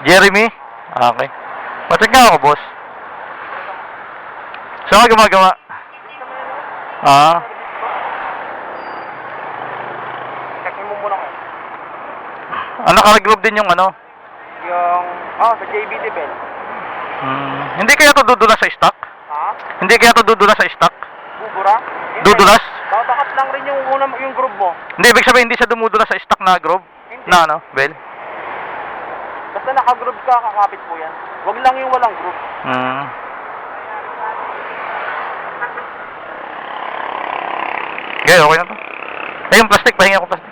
Jeremy? Okay. Matik nga ako, boss. Saan ka gumagawa? Ah, Check mo muna ko. naka-regroup din yung ano? Yung, sa JBT Bell. Hindi kaya to dudulas sa stock? Ha? Hindi kaya to dudulas sa stock? Bubura? Hindi. Dudulas? Babakat lang rin yung group mo. Hindi, ibig sabihin hindi siya dumudulas sa stock na groove? Hindi. Na ano, Bell? Basta naka-group ka, kakapit mo yan. Wag lang yung walang group. Okay, okay na to. Ay, yung plastic, pahinga ko plastic.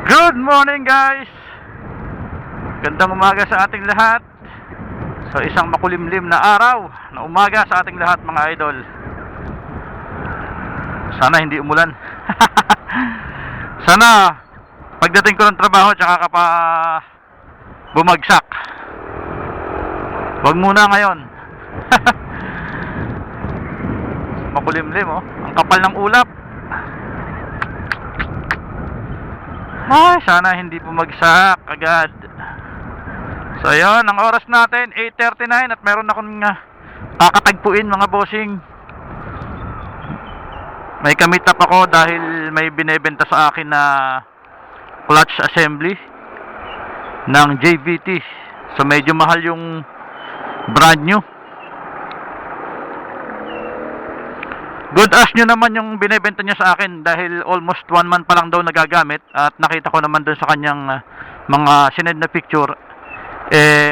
Good morning, guys! Gandang umaga sa ating lahat. So isang makulimlim na araw na umaga sa ating lahat, mga idol. Sana hindi umulan. Sana pagdating ko ng trabaho tsaka ka pa bumagsak. Wag muna ngayon. Makulimlim, oh. Ang kapal ng ulap. Ay, sana hindi bumagsak agad. So ayun, ang oras natin 8:39 at meron akong kakatagpuin, mga bossing. May kamit up ako dahil may binebenta sa akin na clutch assembly ng JVT. So medyo mahal yung brand new. Good as nyo naman yung binebenta niya sa akin dahil almost 1 month pa lang daw nagagamit. At nakita ko naman dun sa kanyang mga sinend na picture,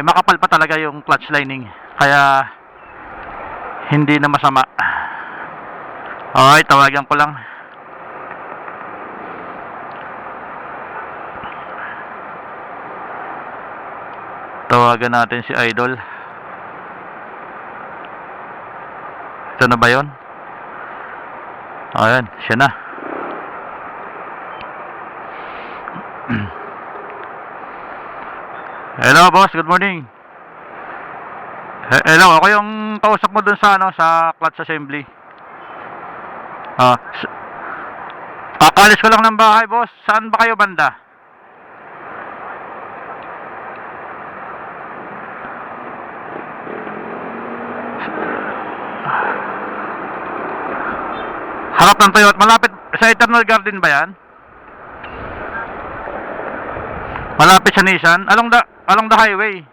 makapal pa talaga yung clutch lining, kaya hindi na masama. Okay, tawagan ko lang. Tawagan natin si Idol. Ito na ba yun? Ayan, siya na. Hello, boss. Good morning. Hello, ako yung kausap mo dun sa sa clutch assembly. Kakalis ko lang ng bahay, boss. Saan ba kayo banda? Harap ng Toyota, malapit sa Eternal Garden ba yan? Malapit sa Nissan, along the highway.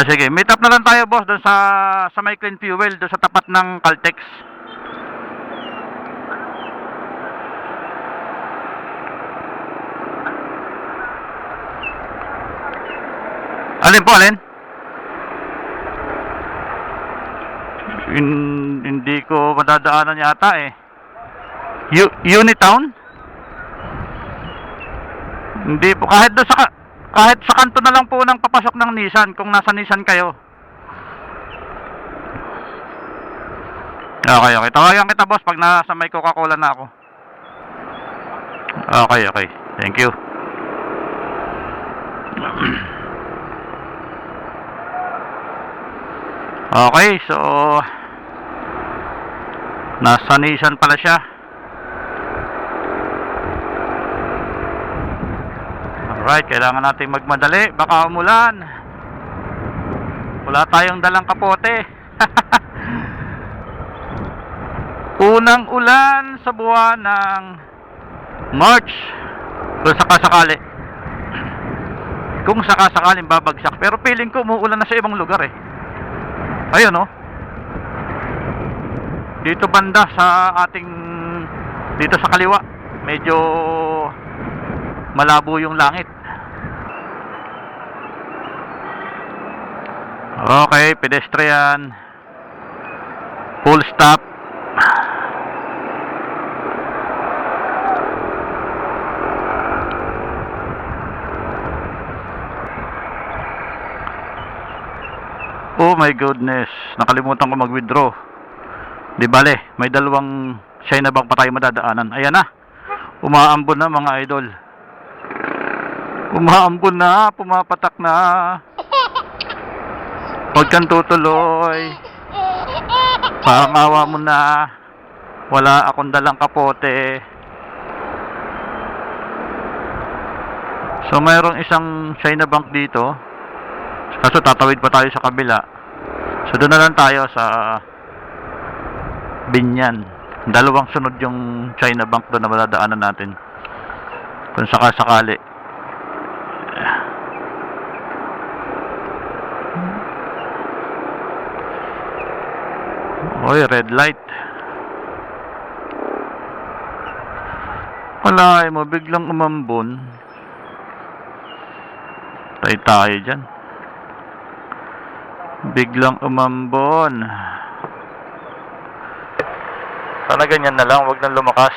Sige, meet up na lang tayo, boss, doon sa may clean fuel, doon sa tapat ng Caltex. Alin po, alin? Hindi ko madadaanan yata eh. Unitown? Hindi po, kahit sa kanto na lang po ng papasok ng Nissan, kung nasa Nissan kayo. Okay, tawagan kita, boss, pag nasa may Coca-Cola na ako. Okay, thank you. Okay, so nasa Nissan pala siya. Alright, kailangan natin magmadali, baka umulan. Wala tayong dalang kapote. Unang ulan sa buwan ng March, kung sakasakali. Kung sakasakaling babagsak, pero feeling ko umuulan na sa ibang lugar eh. Ayun, oh. Dito banda sa dito sa kaliwa, medyo malabo yung langit. Okay, pedestrian. Full stop. Oh my goodness, nakalimutan ko mag-withdraw. Di bale, may dalawang China bank pa tayo madadaanan. Ayan na. Umaambon na mga idol. Umaambon na, pumapatak na. Huwag kang tutuloy. Parang awa mo na. Wala akong dalang kapote. So mayroong isang China bank dito. Kaso tatawid pa tayo sa kabila. So doon na lang tayo sa Binyan. Dalawang sunod yung China bank doon na madadaanan natin. Kung sakasakali. Oy, red light. Wala mo, biglang umambon. Tay tayo dyan. Biglang umambon. Sana ganyan na lang, wag nang lumakas.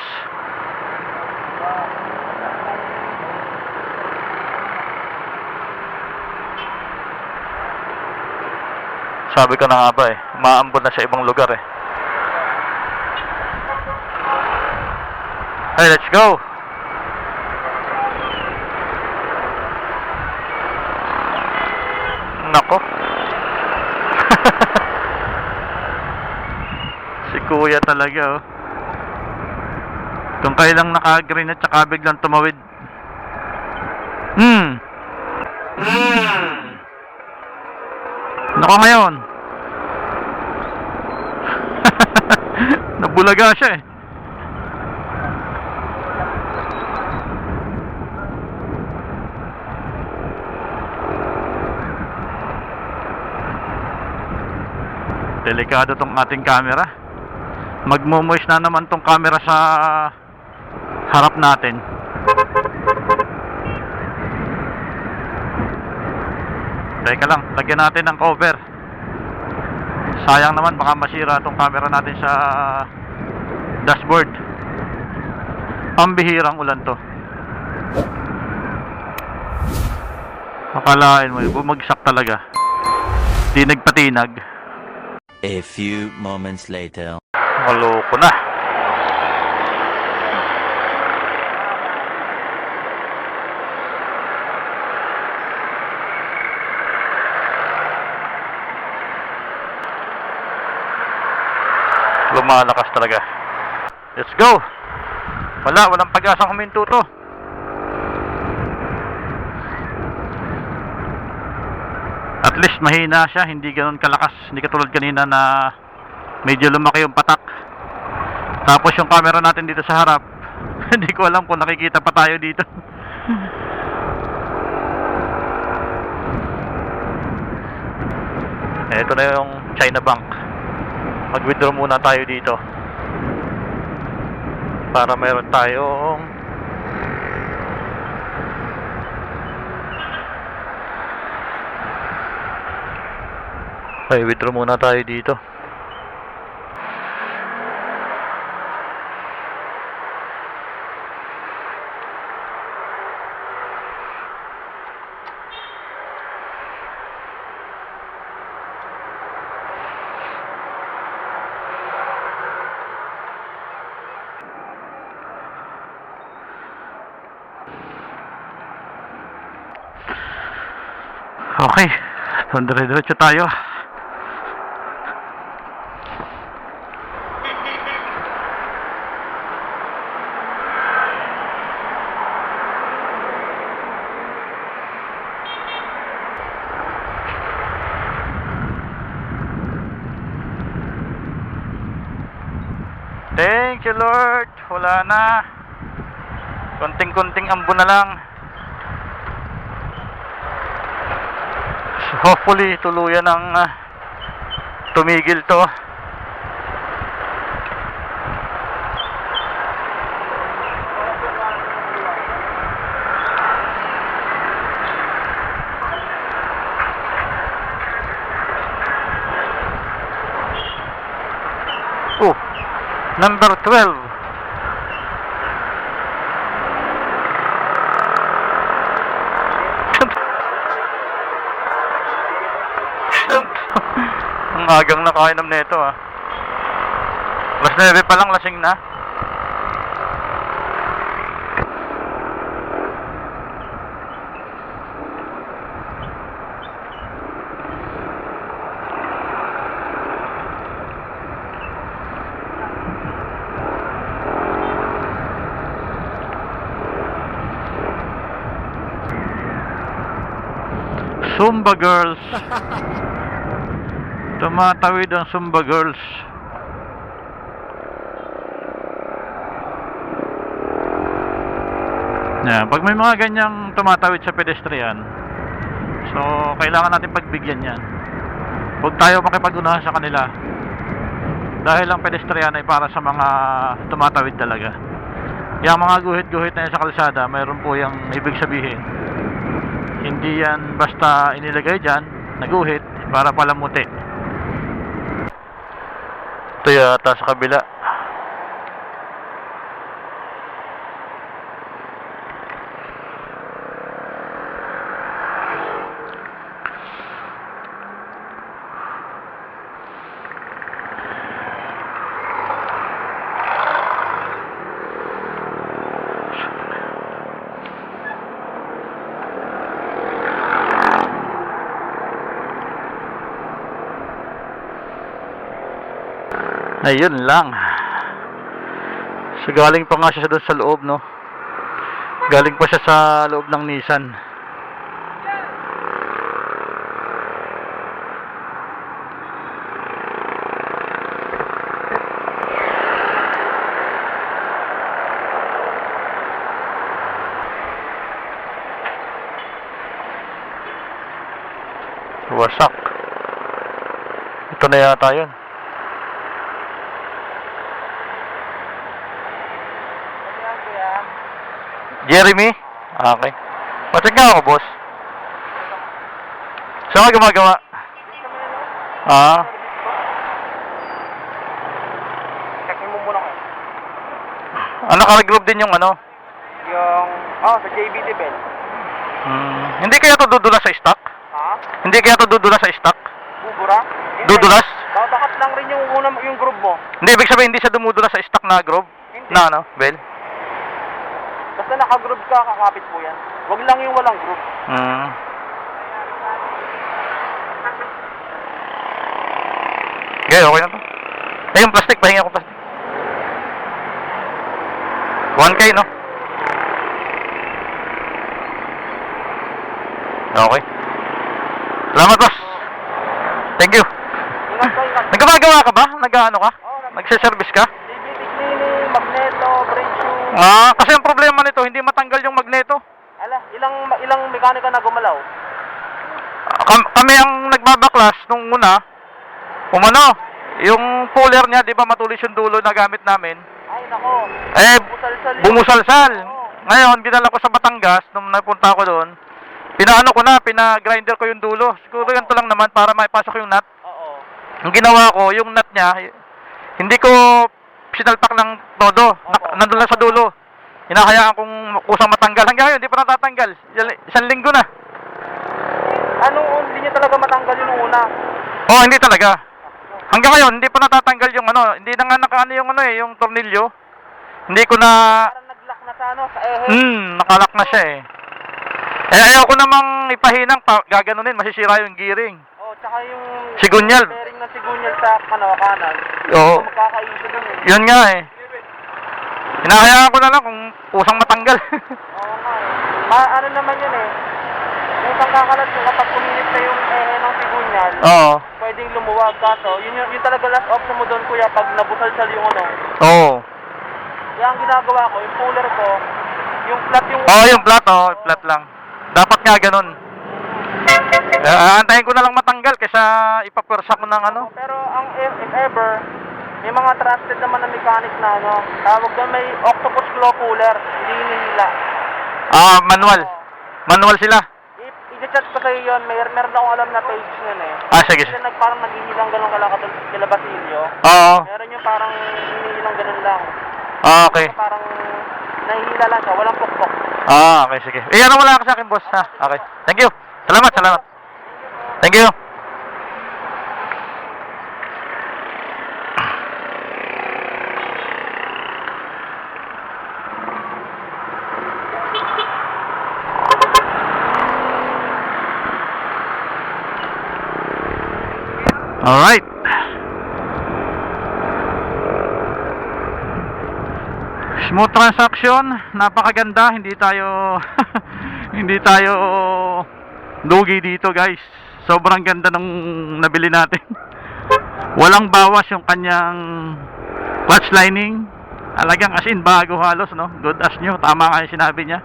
Sabi ko na nga ba umaambon na sa ibang lugar Hey, let's go! Nako. Si kuya talaga Kung kailang naka-green at saka biglang tumawid. Nako ngayon. Nabulaga siya Delikado tong ating camera. Magmo-moist na naman tong camera sa harap natin. Teka lang, lagyan natin ng cover. Sayang naman, baka masira tong camera natin sa dashboard. Pambihirang ulan to. Akalain mo, bumagsak talaga. Tinag-patinag. A few moments later. Maloko na. Lumalakas talaga. Let's go. Walang pag-asang huminto to. At least mahina siya, hindi ganoon kalakas. Hindi katulad kanina na medyo lumaki yung patak. Tapos yung camera natin dito sa harap, hindi ko alam kung nakikita pa tayo dito. Ito na yung China Bank. Mag-withdraw muna tayo dito para meron tayong withdraw muna tayo dito. Okay, dire-diretso tayo. Thank you Lord, wala na. Konting-konting ambon na lang. Hopefully tuluyan ng tumigil to. Oh, number 12. Ang agang nakainom nito Alas 9 pa lang, lasing na. Zumba girls. Tumatawid ang Zumba girls. Yan, pag may mga ganyang tumatawid sa pedestrian, so kailangan natin pagbigyan yan. Huwag tayo makipag-unahan sa kanila. Dahil ang pedestrian ay para sa mga tumatawid talaga. Yung mga guhit-guhit na yan sa kalsada, mayroon po yung ibig sabihin. Hindi yan basta inilagay dyan, naguhit, para palamuti. Ito yata sa kabila. Ayun lang. So galing pa nga siya doon sa loob, no? Galing pa siya sa loob ng Nissan. Wasak. Ito na yata yun. Jeremy? Okay. Pacheck nga ako, boss. Saan ka gumagawa? Ah. Check mo muna kayo. Naka-regroup din yung ano? Yung, sa JBT Bell. Hindi kaya to dudulas sa stock? Ha? Hindi kaya to dudulas sa stock? Bubura? Dudulas? Babakat lang rin yung group mo. Hindi, ibig sabihin hindi siya dumudulas sa stock na group? Hindi. Na ano, Bell? Basta naka-group ka, kakapit po yan. Wag lang yung walang group. Okay, okay na to. Ay, yung plastic, pahinga ko plastic. 1K, no? Okay. Salamat, boss. Thank you. Ingat ka, ingat. Nagkagawa ka ba? Nag-ano ka? Oo, Nagsiservice ka? JBT Cleaning, Magneto, Brake Shoe. Kasi ang problema nito, hindi matanggal yung magneto. Ala, ilang mekanika na gumalaw? Kami ang nagbabaklas nung una. Umano, yung puller niya, di ba matulis yung dulo na gamit namin? Ay, nako. Bumusalsal yun. Bumusalsal. Oo. Ngayon, dinala ko sa Batangas, nung napunta ko doon, pinagrinder ko yung dulo. Siguro ganito lang naman para maipasok yung nut. Oo. Ang ginawa ko, yung nut niya, hindi ko sinalpak ng todo. Nandun lang sa dulo. Hinahayaan kong kusang matanggal. Hanggang ngayon, hindi pa natatanggal. 1 linggo na. Hindi niya talaga matanggal yun nung una? Oh, hindi talaga. Hanggang ngayon, hindi pa natatanggal yung ano. Hindi na nga nakaano yung ano yung tornilyo. Hindi ko na... Parang nag-lock na sa sa ehe. Nakalak na siya eh. Ayaw ko namang ipahinang, gaganunin, masisira yung gearing. Tsaka yung... Sigunyal. Bearing ng sigunyal sa kanan. Oo. Magkakaisa dun eh. Yun nga eh. Hinahayaan ko na lang kung kusang matanggal. Oo nga eh. Ano naman yun eh. Yung isang kakalat ko, kapag puminit na yung ehe ng sigunyal, Oo. pwedeng lumuwag. Kaso, yun talaga last option mo doon kuya pag nabusalsal yung ano. Oo. Kaya ang ginagawa ko, yung puller ko, yung flat yung... Yung flat, flat lang. Dapat nga ganun. Antayin ko na lang matanggal kaysa ipapwersa ko ng ano. Pero if ever, may mga trusted naman na mechanic na ano, tawag doon may octopus claw puller, hindi hinihila. Manual. Manual sila. I-chat ko sa'yo yun, meron akong alam na page yun eh. Sige. Kasi parang naghihilang ganun kalakad kila Basilio. Oo. Meron yung parang hinihilang ganun lang. Okay. Parang nahihila lang siya, walang pukpok. Okay, sige. Ano wala ka sa akin, boss, ha? Okay. Thank you. Salamat. Thank you. Alright. Smooth transaction, napakaganda, hindi tayo hindi tayo lugi dito, guys. Sobrang ganda nung nabili natin. Walang bawas yung kanyang clutch lining. Alagang as in bago halos, no? Good as new, tama nga yung sinabi niya.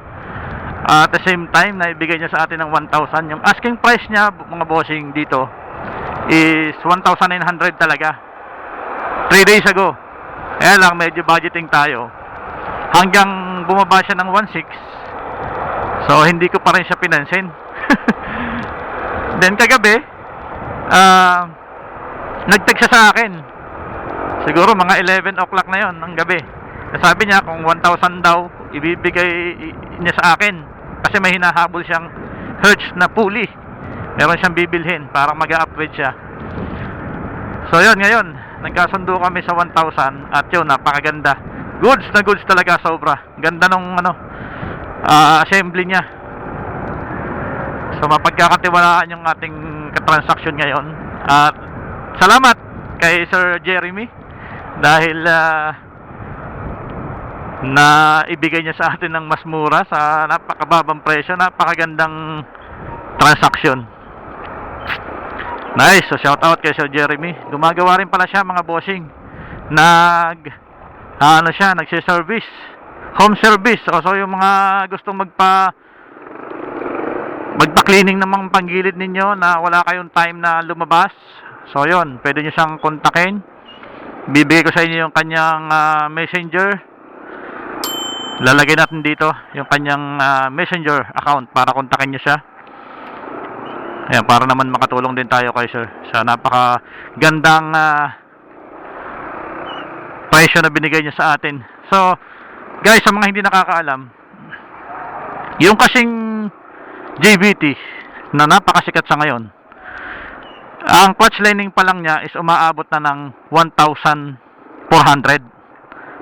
At the same time, naibigay niya sa atin ng 1,000. Yung asking price niya, mga bossing, dito is 1,900 talaga 3 days ago. Kaya lang medyo budgeting tayo hanggang bumaba siya ng 1,600. So hindi ko pa rin siya pinansin. Then kagabi nag-text siya sa akin, siguro mga 11 o'clock na yon ng gabi. Sabi niya kung 1,000 daw ibibigay niya sa akin kasi may hinahabol siyang Hertz na pulley, meron siyang bibilhin para mag-upgrade siya. So yun, ngayon nagkasundo kami sa 1,000 at yun, napakaganda. Goods na goods talaga, sobra ganda nung assembly niya. So mapagkakatiwalaan yung ating transaction ngayon. At salamat kay Sir Jeremy dahil na ibigay niya sa atin ng mas mura sa napakababang presyo. Napakagandang transaction. Nice. So shout out kay Sir Jeremy. Gumagawa rin pala siya, mga bossing. Nagse-service, home service. So yung mga gustong magpa-cleaning ng mga panggilid ninyo na wala kayong time na lumabas, so yun, pwede nyo siyang kontakin. Bibigay ko sa inyo yung kanyang messenger. Lalagay natin dito yung kanyang messenger account para kontakin nyo siya. Ayan, para naman makatulong din tayo kay sir sa napakagandang presyo na binigay niya sa atin. So guys, sa mga hindi nakakaalam, yung kasing JVT na napakasikat sa ngayon, ang clutch lining pa lang niya is umaabot na ng 1,400,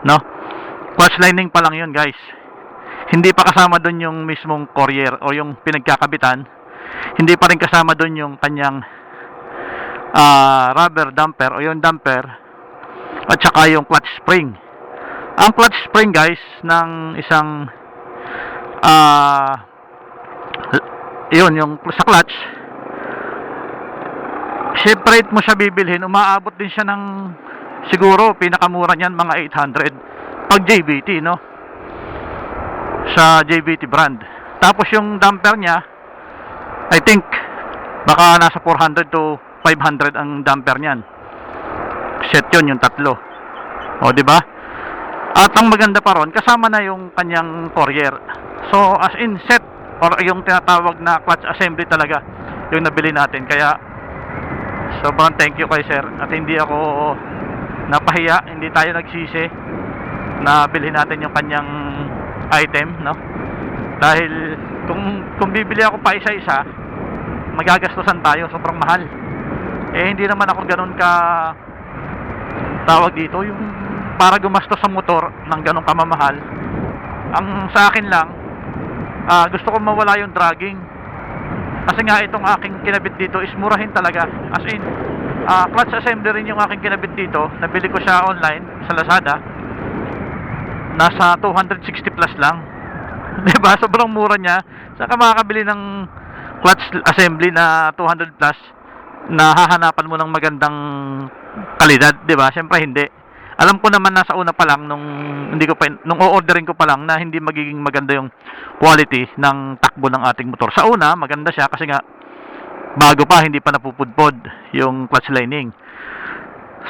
no? Clutch lining pa lang yun, guys. Hindi pa kasama dun yung mismong courier o yung pinagkakabitan. Hindi pa rin kasama dun yung kanyang rubber damper o yung damper at saka yung clutch spring. Ang clutch spring, guys, ng isang yun, yung sa clutch, separate mo siya bibilhin, umaabot din siya ng siguro pinakamura niyan mga 800 pag JVT, no? Sa JVT brand. Tapos yung damper niya, I think baka nasa 400 to 500 ang damper niyan. Set yun, yung tatlo. O, di ba? At ang maganda pa ron, kasama na yung kanyang courier. So as in set or yung tinatawag na clutch assembly talaga yung nabili natin. Kaya sobrang thank you kay sir. At hindi ako napahiya, hindi tayo nagsisi na bilhin natin yung kanyang item, no? Dahil kung bibili ako pa isa-isa, magagastusan tayo, sobrang mahal. Eh hindi naman ako ganoon ka tawag dito, yung para gumastos sa motor ng ganong kamamahal. Ang sa akin lang, gusto ko mawala yung dragging. Kasi nga itong aking kinabit dito is murahin talaga. As in, clutch assembly rin yung aking kinabit dito. Nabili ko siya online sa Lazada. Nasa 260 plus lang. Diba? Sobrang mura niya. Saka makakabili ng clutch assembly na 200 plus na hahanapan mo ng magandang kalidad, 'di ba? Siyempre hindi. Alam ko naman nasa una pa lang nung o-orderin ko pa lang na hindi magiging maganda yung quality ng takbo ng ating motor. Sa una, maganda siya kasi nga bago pa, hindi pa napupudpod yung clutch lining.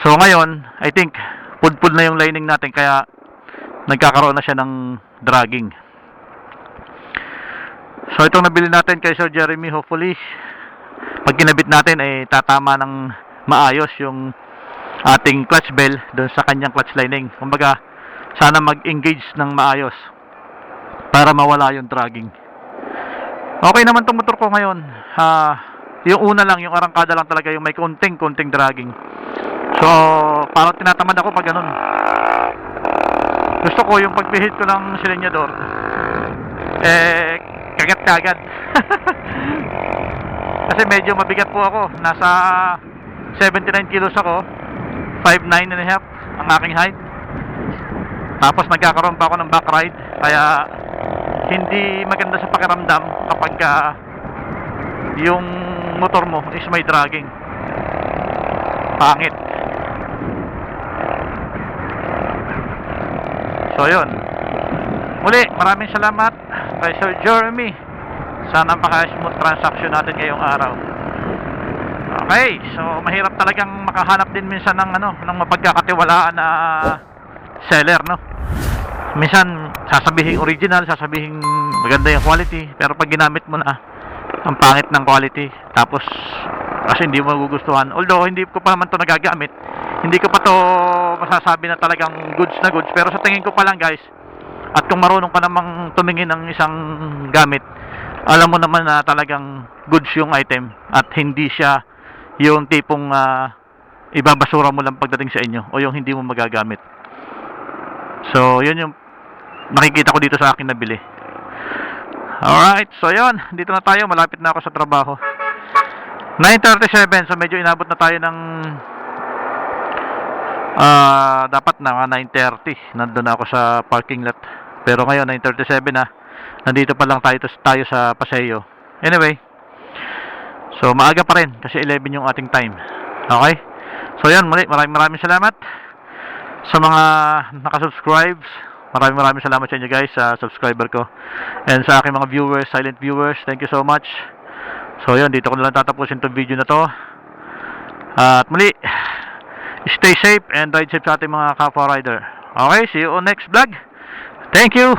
So ngayon, I think pudpud na yung lining natin kaya nagkakaroon na siya ng dragging. So itong nabili natin kay Sir Jeremy, hopefully pag kinabit natin ay tatama ng maayos yung ating clutch bell doon sa kanyang clutch lining. Kumbaga, sana mag-engage ng maayos para mawala yung dragging. Okay naman tong motor ko ngayon. Yung una lang, yung arangkada lang talaga yung may konting dragging. So parang tinatamad ako pag ganun. Gusto ko yung pagpihit ko ng silinyador, kagat-kagat. Kasi medyo mabigat po ako. Nasa 79 kilos ako, 5'9 and a half ang aking height. Tapos nagkakaroon pa ako ng back ride, kaya hindi maganda sa pakiramdam kapag yung motor mo is may dragging. Pangit. So yun, muli maraming salamat kay Sir Jeremy. Sana maka-smooth transaction natin ngayong araw. Okay, so mahirap talagang makahanap din minsan ng ng mapagkakatiwalaan na seller, no? Minsan sasabihin original, sasabihin maganda yung quality, pero pag ginamit mo na ang pangit ng quality, tapos kasi hindi mo magugustuhan. Although hindi ko pa naman to nagagamit, hindi ko pa to masasabi na talagang goods na goods, pero sa tingin ko pa lang, guys, at kung marunong ka namang tumingin ng isang gamit, alam mo naman na talagang goods yung item at hindi siya yung tipong ibabasura mo lang pagdating sa inyo o yung hindi mo magagamit. So yun yung nakikita ko dito sa akin nabili. Alright, so yun, dito na tayo, malapit na ako sa trabaho. 9:37, so medyo inabot na tayo ng dapat na 9:30 nandun na ako sa parking lot, pero ngayon 9:37 na, nandito pa lang tayo sa Paseo. Anyway, so maaga pa rin kasi 11 yung ating time. Okay, so yan, muli maraming salamat sa mga nakasubscribes. Maraming salamat sa inyo, guys, sa subscriber ko, and sa aking mga viewers, silent viewers, thank you so much. So yun, dito ko na lang tatapusin itong video na to. At muli, stay safe and ride safe sa ating mga kapwa rider. Okay, see you on next vlog. Thank you.